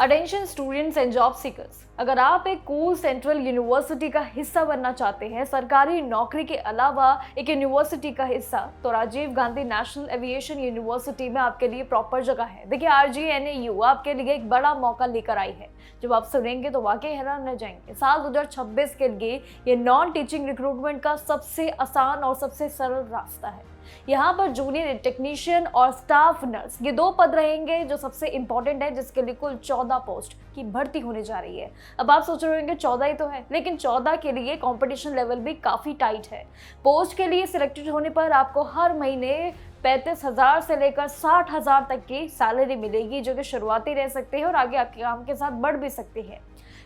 Attention students and job seekers, अगर आप एक कूल सेंट्रल यूनिवर्सिटी का हिस्सा बनना चाहते हैं, सरकारी नौकरी के अलावा एक यूनिवर्सिटी का हिस्सा, तो Rajiv Gandhi national aviation university में आपके लिए प्रॉपर जगह है। देखिए, RGNAU आपके लिए एक बड़ा मौका लेकर आई है। जब आप सुनेंगे तो वाकई हैरान रह जाएंगे। साल 2026 के लिए ये नॉन टीचिंग रिक्रूटमेंट का सबसे आसान और सबसे सरल रास्ता है। यहाँ पर जूनियर टेक्नीशियन और स्टाफ नर्स, ये 2 पद रहेंगे जो सबसे इंपॉर्टेंट है, जिसके लिए कुल 14 पोस्ट की भर्ती होने जा रही है। अब आप सोच रहे होंगे 14 ही तो है, लेकिन 14 के लिए कंपटीशन लेवल भी काफी टाइट है। पोस्ट के लिए सिलेक्टेड होने पर आपको हर महीने 35,000 से लेकर 60,000 तक की सैलरी मिलेगी, जो कि शुरुआती रह सकते हैं और आगे आपके काम के साथ बढ़ भी सकती है।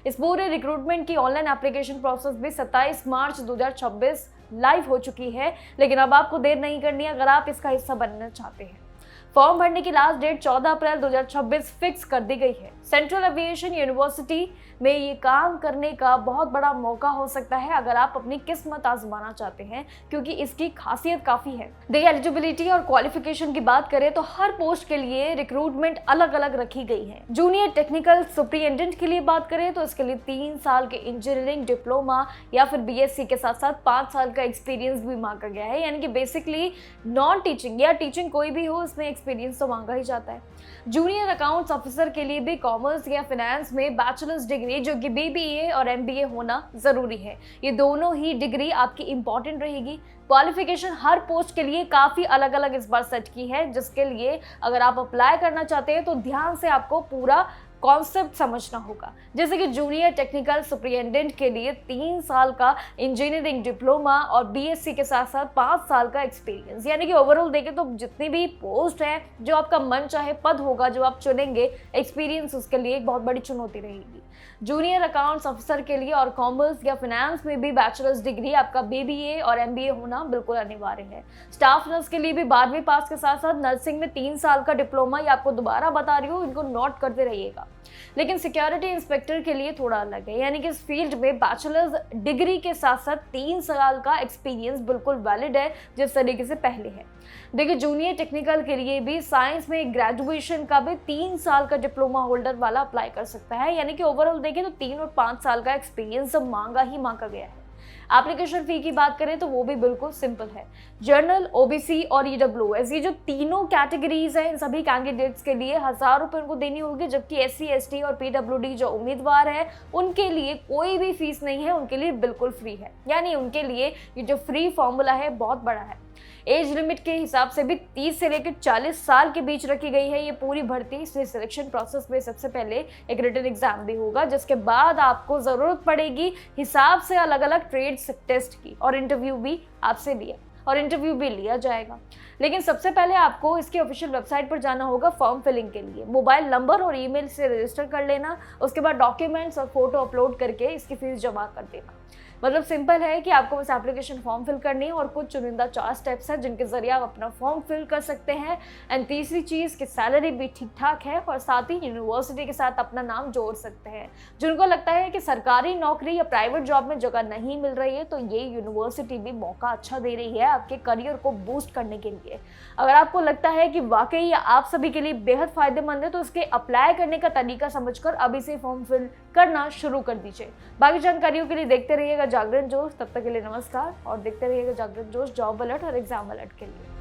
इस पूरे रिक्रूटमेंट की ऑनलाइन एप्लीकेशन प्रोसेस भी 27 मार्च 2026 लाइव हो चुकी है, लेकिन अब आपको देर नहीं करनी है अगर आप इसका हिस्सा बनना चाहते हैं। फॉर्म भरने की लास्ट डेट 14 अप्रैल 2026 फिक्स कर दी गई है। सेंट्रल एविएशन यूनिवर्सिटी में ये काम करने का बहुत बड़ा मौका हो सकता है अगर आप अपनी किस्मत आजमाना चाहते हैं, क्योंकि इसकी खासियत काफी है। देखिए, एलिजिबिलिटी और क्वालिफिकेशन की बात करें तो हर पोस्ट के लिए रिक्रूटमेंट अलग अलग रखी गई है। जूनियर टेक्निकल सुपरिटेंडेंट के लिए बात करें तो इसके लिए 3 साल के इंजीनियरिंग डिप्लोमा या फिर BSc के साथ साथ 5 साल का एक्सपीरियंस भी मांगा गया है। यानी कि बेसिकली नॉन टीचिंग या टीचिंग कोई भी हो, इसमें एक्सपीरियंस तो मांगा ही जाता है। जूनियर अकाउंट्स ऑफिसर के लिए भी कॉमर्स या फाइनेंस में बैचलर्स डिग्री जो कि BBA और MBA होना जरूरी है। ये दोनों ही डिग्री आपकी इंपॉर्टेंट रहेगी। क्वालिफिकेशन हर पोस्ट के लिए काफी अलग अलग इस बार सेट की है, जिसके लिए अगर आप अप्लाई करना चाहते हैं तो ध्यान से आपको पूरा कॉन्सेप्ट समझना होगा। जैसे कि जूनियर टेक्निकल सुपरिटेंडेंट के लिए 3 साल का इंजीनियरिंग डिप्लोमा और BSc के साथ साथ 5 साल का एक्सपीरियंस। यानी कि ओवरऑल देखें तो जितनी भी पोस्ट है, जो आपका मन चाहे पद होगा जो आप चुनेंगे, एक्सपीरियंस उसके लिए एक बहुत बड़ी चुनौती रहेगी। जूनियर अकाउंट्स ऑफिसर के लिए और कॉमर्स या फाइनेंस में भी बैचलर्स डिग्री आपका BBA और MBA होना बिल्कुल अनिवार्य है। स्टाफ नर्स के लिए भी 12वीं पास के साथ साथ नर्सिंग में 3 साल का डिप्लोमा, या आपको दोबारा बता रही हूँ, इनको नोट करते रहिएगा। लेकिन सिक्योरिटी इंस्पेक्टर के लिए थोड़ा अलग है, यानी कि इस फील्ड में बैचलर्स डिग्री के साथ साथ 3 साल का एक्सपीरियंस बिल्कुल वैलिड है, जिस तरीके से पहले है। देखिए, जूनियर टेक्निकल के लिए भी साइंस में ग्रेजुएशन का भी 3 साल का डिप्लोमा होल्डर वाला अप्लाई कर सकता है। यानी कि ओवरऑल देखें तो 3 और 5 साल का एक्सपीरियंस मांगा ही मांगा गया है। एप्लीकेशन फी की बात करें तो वो भी बिल्कुल सिंपल है। जनरल, OBC और EWS, ये जो तीनों कैटेगरीज हैं, इन सभी कैंडिडेट्स के लिए 1000 रुपये उनको देनी होगी, जबकि SC, ST और PWD जो उम्मीदवार है उनके लिए कोई भी फीस नहीं है, उनके लिए बिल्कुल फ्री है। यानी उनके लिए ये जो फ्री फॉर्मूला है बहुत बड़ा है। एज लिमिट के हिसाब से भी 30 से लेकर 40 साल के बीच रखी गई है ये पूरी भर्ती। इस सिलेक्शन प्रोसेस में सबसे पहले एक रिटन एग्जाम भी होगा, जिसके बाद आपको जरूरत पड़ेगी हिसाब से अलग अलग ट्रेड्स टेस्ट की, और इंटरव्यू भी लिया जाएगा। लेकिन सबसे पहले आपको इसकी ऑफिशियल वेबसाइट पर जाना होगा फॉर्म फिलिंग के लिए। मोबाइल नंबर और ईमेल से रजिस्टर कर लेना, उसके बाद डॉक्यूमेंट्स और फोटो अपलोड करके इसकी फीस जमा कर देना। मतलब सिंपल है कि आपको बस एप्लीकेशन फॉर्म फिल करनी है और कुछ चुनिंदा 4 स्टेप्स हैं जिनके जरिए आप अपना फॉर्म फिल कर सकते हैं। एंड तीसरी चीज़ कि सैलरी भी ठीक ठाक है, और साथ ही यूनिवर्सिटी के साथ अपना नाम जोड़ सकते हैं। जिनको लगता है कि सरकारी नौकरी या प्राइवेट जॉब में जगह नहीं मिल रही है, तो ये यूनिवर्सिटी भी मौका अच्छा दे रही है आपके करियर को बूस्ट करने के लिए। अगर आपको लगता है कि वाकई आप सभी के लिए बेहद फायदेमंद है, तो इसके अप्लाई करने का तरीका समझकर अभी से फॉर्म फिल करना शुरू कर दीजिए। बाकी जानकारियों के लिए देखते रहिएगा जागरण जोश। तब तक के लिए नमस्कार, और देखते रहिएगा जागरण जोश जॉब अलर्ट और एग्जाम अलर्ट के लिए।